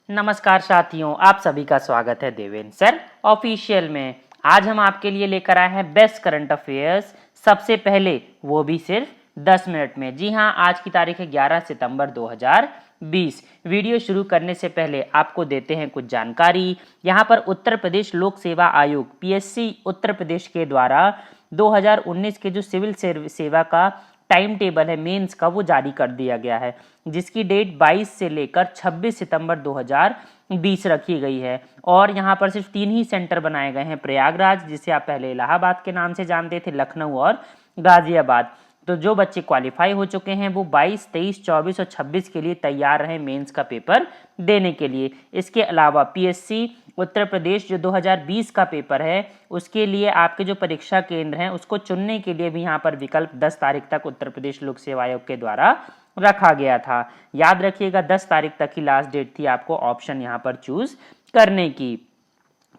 नमस्कार साथियों, आप सभी का स्वागत है देवेंद्र सर ऑफिशियल में। आज हम आपके लिए लेकर आए हैं बेस्ट करंट अफेयर्स, सबसे पहले वो भी सिर्फ 10 मिनट में। जी हाँ, आज की तारीख है 11 सितंबर 2020। वीडियो शुरू करने से पहले आपको देते हैं कुछ जानकारी। यहाँ पर उत्तर प्रदेश लोक सेवा आयोग पीएससी उत्तर प्रदेश के द्वारा 2019 के जो सिविल सेवा का टाइम टेबल है मेंस का, वो जारी कर दिया गया है, जिसकी डेट 22 से लेकर 26 सितंबर 2020 रखी गई है। और यहाँ पर सिर्फ 3 ही सेंटर बनाए गए हैं, प्रयागराज जिसे आप पहले इलाहाबाद के नाम से जानते थे, लखनऊ और गाजियाबाद। तो जो बच्चे क्वालिफाई हो चुके हैं वो 22, 23, 24 और 26 के लिए तैयार रहे मेंस का पेपर देने के लिए। इसके अलावा पीएससी उत्तर प्रदेश जो 2020 का पेपर है उसके लिए आपके जो परीक्षा केंद्र हैं उसको चुनने के लिए भी यहाँ पर विकल्प 10 तारीख तक उत्तर प्रदेश लोक सेवा आयोग के द्वारा रखा गया था। याद रखिएगा 10 तारीख तक की लास्ट डेट थी आपको ऑप्शन यहाँ पर चूज करने की।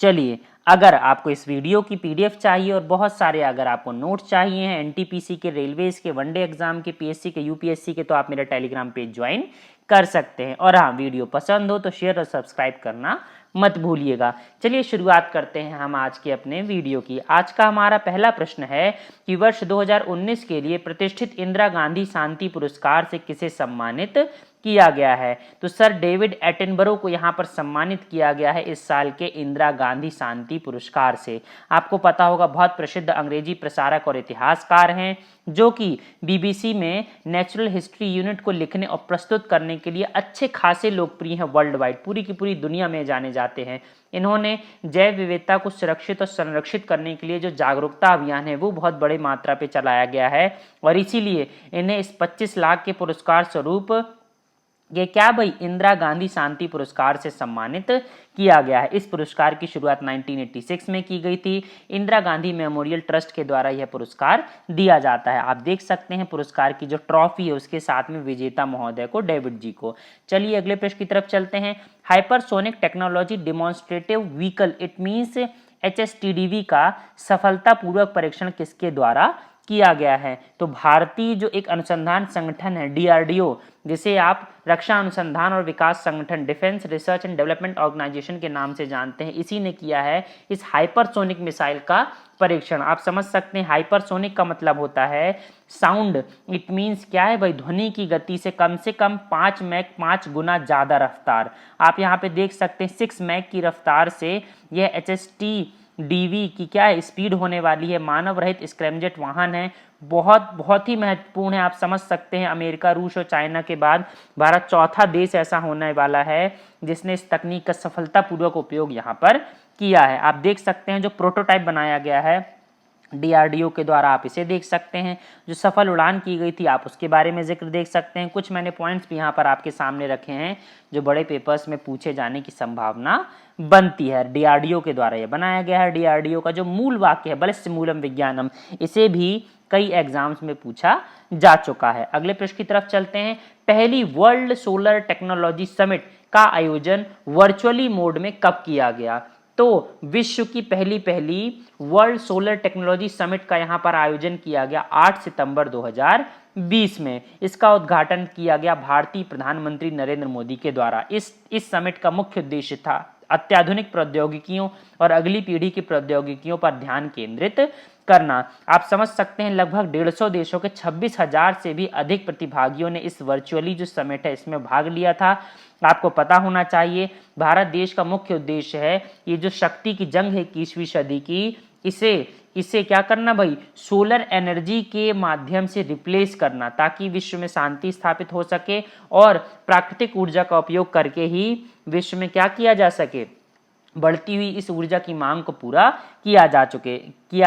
चलिए, अगर आपको इस वीडियो की पीडीएफ चाहिए और बहुत सारे अगर आपको नोट्स चाहिए हैं एनटीपीसी के, रेलवेज के, वनडे एग्जाम के, पीएससी के, यूपीएससी के, तो आप मेरा टेलीग्राम पेज ज्वाइन कर सकते हैं। और हाँ, वीडियो पसंद हो तो शेयर और सब्सक्राइब करना मत भूलिएगा। चलिए शुरुआत करते हैं हम आज के अपने वीडियो की। आज का हमारा पहला प्रश्न है कि वर्ष 2019 के लिए प्रतिष्ठित इंदिरा गांधी शांति पुरस्कार से किसे सम्मानित किया गया है। तो सर डेविड एटनबरो को यहाँ पर सम्मानित किया गया है इस साल के इंदिरा गांधी शांति पुरस्कार से। आपको पता होगा बहुत प्रसिद्ध अंग्रेजी प्रसारक और इतिहासकार हैं जो कि बीबीसी में नेचुरल हिस्ट्री यूनिट को लिखने और प्रस्तुत करने के लिए अच्छे खासे लोकप्रिय हैं वर्ल्ड वाइड, पूरी की पूरी दुनिया में जाने जाते हैं। इन्होंने जैव विविधता को सुरक्षित और संरक्षित करने के लिए जो जागरूकता अभियान है वो बहुत बड़ी मात्रा पे चलाया गया है और इसीलिए इन्हें इस 25 लाख के पुरस्कार स्वरूप ये क्या भाई इंदिरा गांधी शांति पुरस्कार से सम्मानित किया गया है। इस पुरस्कार की शुरुआत 1986 में की गई थी। इंदिरा गांधी मेमोरियल ट्रस्ट के द्वारा यह पुरस्कार दिया जाता है। आप देख सकते हैं पुरस्कार की जो ट्रॉफी है उसके साथ में विजेता महोदय को, डेविड जी को। चलिए अगले प्रश्न की तरफ चलते हैं। Hypersonic technology demonstrative vehicle it means HSTDV का सफलतापूर्वक परीक्षण किसके द्वारा किया गया है। तो भारतीय जो एक अनुसंधान संगठन है DRDO, जिसे आप रक्षा अनुसंधान और विकास संगठन, Defence Research and Development Organisation के नाम से जानते हैं, इसी ने किया है इस हाइपरसोनिक मिसाइल का परीक्षण। आप समझ सकते हैं हाइपरसोनिक का मतलब होता है साउंड, इट मीन्स क्या है भाई, ध्वनि की गति से कम 5 मैक 5 गुना ज्यादा रफ्तार। आप यहाँ पे देख सकते हैं 6 मैक की रफ्तार से यह HSTDV की क्या है स्पीड होने वाली है। मानव रहित स्क्रैमजेट वाहन है, बहुत ही महत्वपूर्ण है। आप समझ सकते हैं अमेरिका, रूस और चाइना के बाद भारत चौथा देश ऐसा होने वाला है जिसने इस तकनीक का सफलतापूर्वक उपयोग यहाँ पर किया है। आप देख सकते हैं जो प्रोटोटाइप बनाया गया है DRDO के द्वारा, आप इसे देख सकते हैं। जो सफल उड़ान की गई थी आप उसके बारे में जिक्र देख सकते हैं। कुछ मैंने पॉइंट्स भी यहाँ पर आपके सामने रखे हैं जो बड़े पेपर्स में पूछे जाने की संभावना बनती है। DRDO के द्वारा यह बनाया गया है। DRDO का जो मूल वाक्य है बलिष्ठ मूलम विज्ञानम, इसे भी कई एग्जाम्स में पूछा जा चुका है। अगले प्रश्न की तरफ चलते हैं। पहली वर्ल्ड सोलर टेक्नोलॉजी समिट का आयोजन वर्चुअली मोड में कब किया गया। तो विश्व की पहली वर्ल्ड सोलर टेक्नोलॉजी समिट का यहाँ पर आयोजन किया गया 8 सितंबर 2020 में। इसका उद्घाटन किया गया भारतीय प्रधानमंत्री नरेंद्र मोदी के द्वारा। इस समिट का मुख्य उद्देश्य था अत्याधुनिक प्रौद्योगिकियों और अगली पीढ़ी की प्रौद्योगिकियों पर ध्यान केंद्रित करना। आप समझ सकते हैं लगभग 150 देशों के 26,000 से भी अधिक प्रतिभागियों ने इस वर्चुअली जो समिट है इसमें भाग लिया था। आपको पता होना चाहिए भारत देश का मुख्य उद्देश्य है ये जो शक्ति की जंग है 21वीं सदी की, इसे क्या करना भाई, सोलर एनर्जी के माध्यम से रिप्लेस करना, ताकि विश्व में शांति स्थापित हो सके और प्राकृतिक ऊर्जा का उपयोग करके ही विश्व में क्या किया जा सके, बढ़ती हुई इस ऊर्जा की मांग को पूरा किया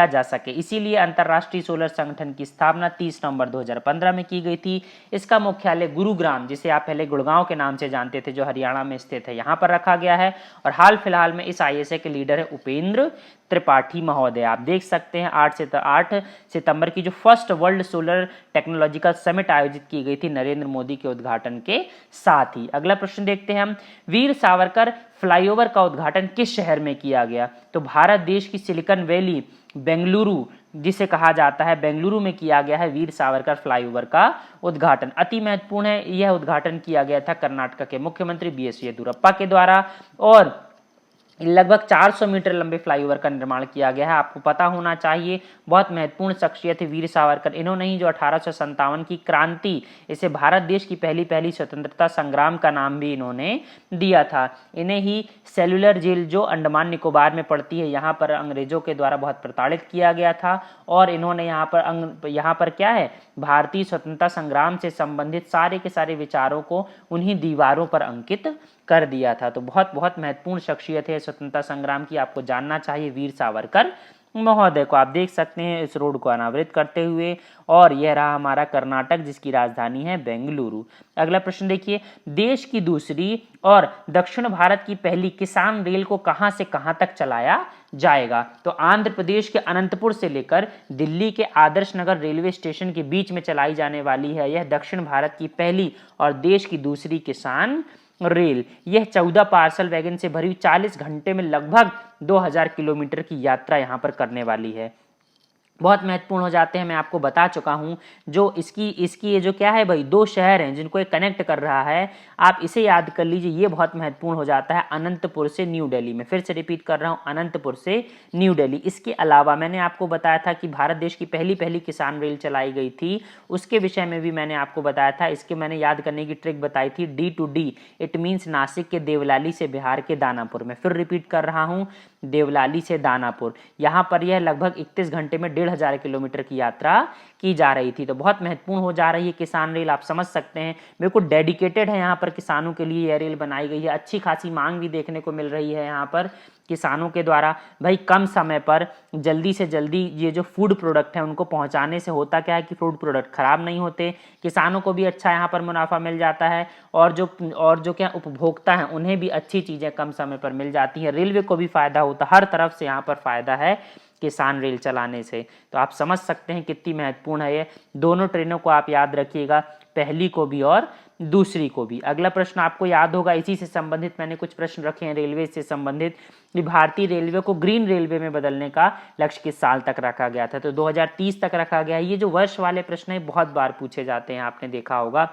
जा सके। इसीलिए अंतर्राष्ट्रीय सोलर संगठन की स्थापना 30 नवंबर 2015 में की गई थी। इसका मुख्यालय गुरुग्राम, जिसे आप पहले गुड़गांव के नाम से जानते थे, जो हरियाणा में स्थित है, यहाँ पर रखा गया है। और हाल फिलहाल में इस ISA के लीडर है उपेंद्र त्रिपाठी महोदय। आप देख सकते हैं 8 सितंबर की जो first world solar technological summit आयोजित की गई थी नरेंद्र मोदी के उद्घाटन के साथ ही। अगला प्रश्न देखते हैं हम। वीर सावरकर फ्लाईओवर का उद्घाटन किस शहर में किया गया। तो भारत देश की सिलिकॉन वैली बेंगलुरु जिसे कहा जाता है बेंगलुरु में किया गया है वीर सावरकर फ्लाईओवर का उद्घाटन। अति महत्वपूर्ण है, यह उद्घाटन किया गया था कर्नाटक के मुख्यमंत्री BS येदियुरप्पा के द्वारा और लगभग 400 मीटर लंबे फ्लाईओवर का निर्माण किया गया है। आपको पता होना चाहिए, बहुत महत्वपूर्ण शख्सियत है वीर सावरकर। इन्होंने ही जो 1857 की क्रांति, इसे भारत देश की पहली स्वतंत्रता संग्राम का नाम भी इन्होंने दिया था। इन्हें ही सेलुलर जेल जो अंडमान निकोबार में पड़ती है, यहाँ पर अंग्रेजों के द्वारा बहुत प्रताड़ित किया गया था और इन्होंने यहाँ पर क्या है, भारतीय स्वतंत्रता संग्राम से संबंधित सारे के सारे विचारों को उन्हीं दीवारों पर अंकित कर दिया था। तो बहुत बहुत महत्वपूर्ण शख्सियत है स्वतंत्रता संग्राम की, आपको जानना चाहिए वीर सावरकर महोदय को। आप देख सकते हैं इस रोड को अनावृत करते हुए और यह रहा हमारा कर्नाटक जिसकी राजधानी है बेंगलुरु। अगला प्रश्न देखिए, देश की दूसरी और दक्षिण भारत की पहली किसान रेल को कहां से कहां तक चलाया जाएगा? तो आंध्र प्रदेश के अनंतपुर से लेकर दिल्ली के आदर्श नगर रेलवे स्टेशन के बीच में चलाई जाने वाली है यह दक्षिण भारत की पहली और देश की दूसरी किसान रेल। यह 14 पार्सल वैगन से भरी 40 घंटे में लगभग 2000 किलोमीटर की यात्रा यहां पर करने वाली है। बहुत महत्वपूर्ण हो जाते हैं, मैं आपको बता चुका हूं। जो इसकी ये जो क्या है भाई, दो शहर हैं जिनको ये कनेक्ट कर रहा है, आप इसे याद कर लीजिए, ये बहुत महत्वपूर्ण हो जाता है। अनंतपुर से न्यू दिल्ली में, फिर से रिपीट कर रहा हूं, अनंतपुर से न्यू दिल्ली। इसके अलावा मैंने आपको बताया था कि भारत देश की पहली किसान रेल चलाई गई थी, उसके विषय में भी मैंने आपको बताया था। इसके मैंने याद करने की ट्रिक बताई थी, D2D, इट मीन्स नासिक के देवलाली से बिहार के दानापुर में। फिर रिपीट कर रहा हूं, देवलाली से दानापुर, यहां पर यह लगभग 31 घंटे में 1500 किलोमीटर की यात्रा की जा रही थी। तो बहुत महत्वपूर्ण हो जा रही है किसान रेल, आप समझ सकते हैं बिल्कुल डेडिकेटेड है, यहाँ पर किसानों के लिए यह रेल बनाई गई है। अच्छी खासी मांग भी देखने को मिल रही है यहाँ पर किसानों के द्वारा। भाई कम समय पर जल्दी से जल्दी ये जो फूड प्रोडक्ट है उनको पहुंचाने से होता क्या है कि फूड प्रोडक्ट खराब नहीं होते, किसानों को भी अच्छा यहाँ पर मुनाफा मिल जाता है और जो क्या उपभोक्ता हैं उन्हें भी अच्छी चीज़ें कम समय पर मिल जाती हैं। रेलवे को भी फायदा होता है, हर तरफ से यहाँ पर फायदा है किसान रेल चलाने से। तो आप समझ सकते हैं कितनी महत्वपूर्ण है ये। दोनों ट्रेनों को आप याद रखिएगा, पहली को भी और दूसरी को भी। अगला प्रश्न आपको याद होगा, इसी से संबंधित मैंने कुछ प्रश्न रखे हैं रेलवे से संबंधित। भारतीय रेलवे को ग्रीन रेलवे में बदलने का लक्ष्य किस साल तक रखा गया था? तो 2030 तक रखा गया है। ये जो वर्ष वाले प्रश्न है बहुत बार पूछे जाते हैं, आपने देखा होगा,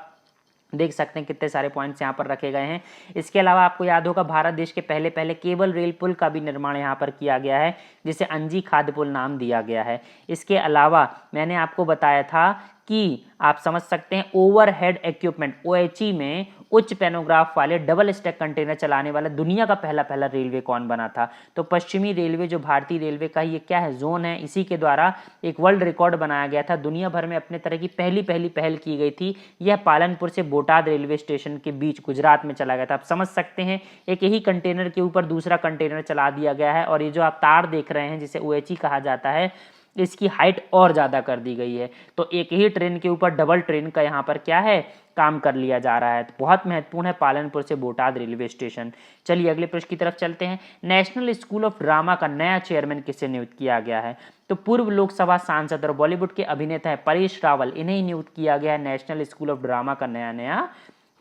देख सकते हैं कितने सारे पॉइंट्स यहाँ पर रखे गए हैं। इसके अलावा आपको याद होगा भारत देश के पहले केबल रेल पुल का भी निर्माण यहाँ पर किया गया है, जिसे अंजी खाद पुल नाम दिया गया है। इसके अलावा मैंने आपको बताया था कि आप समझ सकते हैं ओवरहेड इक्विपमेंट OHE में उच्च पैनोग्राफ वाले डबल स्टैक कंटेनर चलाने वाला दुनिया का पहला रेलवे कौन बना था? तो पश्चिमी रेलवे जो भारतीय रेलवे का ये क्या है, जोन है, इसी के द्वारा एक वर्ल्ड रिकॉर्ड बनाया गया था। दुनिया भर में अपने तरह की पहली पहल की गई थी। यह पालनपुर से बोटाद रेलवे स्टेशन के बीच गुजरात में चला गया था। आप समझ सकते हैं एक यही कंटेनर के ऊपर दूसरा कंटेनर चला दिया गया है और ये जो आप तार देख रहे हैं जिसे OHE कहा जाता है, इसकी हाइट और ज़्यादा कर दी गई है। तो एक ही ट्रेन के ऊपर डबल ट्रेन का यहाँ पर क्या है, काम कर लिया जा रहा है। तो बहुत महत्वपूर्ण है पालनपुर से बोटाद रेलवे स्टेशन। चलिए अगले प्रश्न की तरफ चलते हैं। नेशनल स्कूल ऑफ ड्रामा का नया चेयरमैन किसे नियुक्त किया गया है? तो पूर्व लोकसभा सांसद और बॉलीवुड के अभिनेता है परेश रावल, इन्हें नियुक्त किया गया है नेशनल स्कूल ऑफ ड्रामा का नया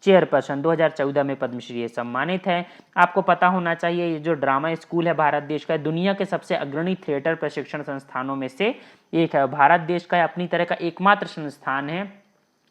चेयरपर्सन। 2014 में पद्मश्री सम्मानित है। आपको पता होना चाहिए ये जो ड्रामा स्कूल है भारत देश का दुनिया के सबसे अग्रणी थिएटर प्रशिक्षण संस्थानों में से एक है। भारत देश का अपनी तरह का एकमात्र संस्थान है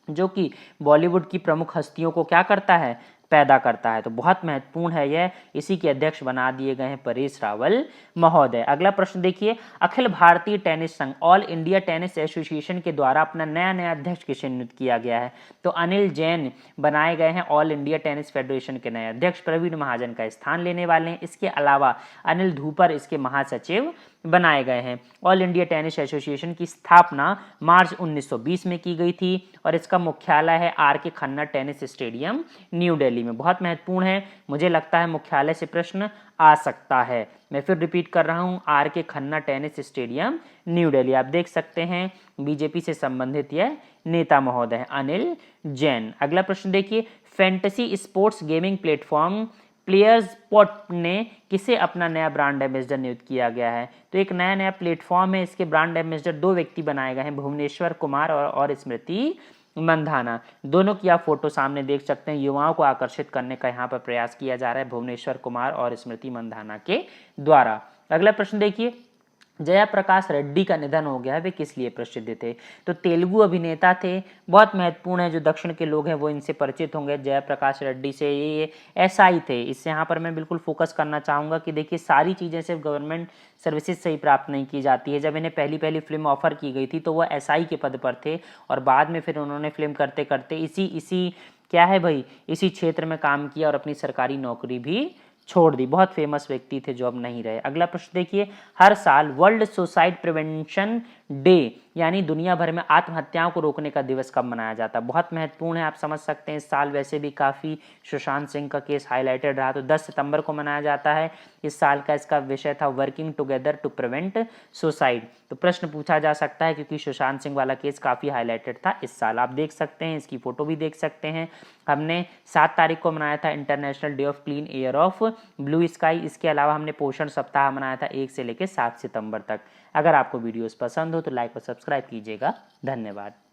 जो कि बॉलीवुड की प्रमुख हस्तियों को क्या करता है, पैदा करता है। तो बहुत महत्वपूर्ण है यह, इसी के अध्यक्ष बना दिए गए हैं परेश रावल महोदय। अगला प्रश्न देखिए, अखिल भारतीय टेनिस संघ ऑल इंडिया टेनिस एसोसिएशन के द्वारा अपना नया अध्यक्ष किसे नियुक्त किया गया है? तो अनिल जैन बनाए गए हैं ऑल इंडिया टेनिस फेडरेशन के नए अध्यक्ष। प्रवीण महाजन का स्थान लेने वाले हैं। इसके अलावा अनिल धूपर इसके महासचिव बनाए गए हैं। ऑल इंडिया टेनिस एसोसिएशन की स्थापना मार्च 1920 में की गई थी और इसका मुख्यालय है RK Khanna tennis stadium new Delhi में। बहुत महत्वपूर्ण है, मुझे लगता है मुख्यालय से प्रश्न आ सकता है। मैं फिर रिपीट कर रहा हूँ, RK Khanna tennis stadium new Delhi. आप देख सकते हैं बीजेपी से संबंधित यह नेता महोदय है अनिल जैन। अगला प्रश्न देखिए, fantasy sports gaming platform players pot ने किसे अपना नया ब्रांड एम्बेसडर नियुक्त किया गया है? तो एक नया प्लेटफॉर्म है, इसके ब्रांड एम्बेसडर दो व्यक्ति बनाए गए हैं, भुवनेश्वर कुमार और स्मृति मंधाना। दोनों की आप फोटो सामने देख सकते हैं। युवाओं को आकर्षित करने का यहाँ पर प्रयास किया जा रहा है भुवनेश्वर कुमार और स्मृति मंधाना के द्वारा। अगला प्रश्न देखिए, जयप्रकाश रेड्डी का निधन हो गया है, वे किस लिए प्रसिद्ध थे? तो तेलुगु अभिनेता थे, बहुत महत्वपूर्ण है, जो दक्षिण के लोग हैं वो इनसे परिचित होंगे, जयप्रकाश रेड्डी से। ये एसआई थे। इससे यहाँ पर मैं बिल्कुल फोकस करना चाहूँगा कि देखिए सारी चीज़ें सिर्फ गवर्नमेंट सर्विसेज से ही प्राप्त नहीं की जाती है। जब इन्हें पहली पहली फिल्म ऑफर की गई थी तो वो एसआई के पद पर थे, और बाद में फिर उन्होंने फिल्म करते करते इसी क्या है भाई, इसी क्षेत्र में काम किया और अपनी सरकारी नौकरी भी छोड़ दी। बहुत फेमस व्यक्ति थे जो अब नहीं रहे। अगला प्रश्न देखिए, हर साल वर्ल्ड सुसाइड प्रिवेंशन डे यानी दुनिया भर में आत्महत्याओं को रोकने का दिवस कब मनाया जाता है? बहुत महत्वपूर्ण है, आप समझ सकते हैं। इस साल वैसे भी काफ़ी सुशांत सिंह का केस हाईलाइटेड रहा, तो 10 सितंबर को मनाया जाता है। इस साल का इसका विषय था working together to prevent suicide. तो प्रश्न पूछा जा सकता है क्योंकि सुशांत सिंह वाला केस काफ़ी हाईलाइटेड था इस साल। आप देख सकते हैं, इसकी फ़ोटो भी देख सकते हैं। हमने 7 तारीख को मनाया था international day of clean air of blue sky. इसके अलावा हमने पोषण सप्ताह मनाया था 1 से लेकर 7 सितंबर तक। अगर आपको वीडियोस पसंद हो तो लाइक और सब्सक्राइब कीजिएगा। धन्यवाद।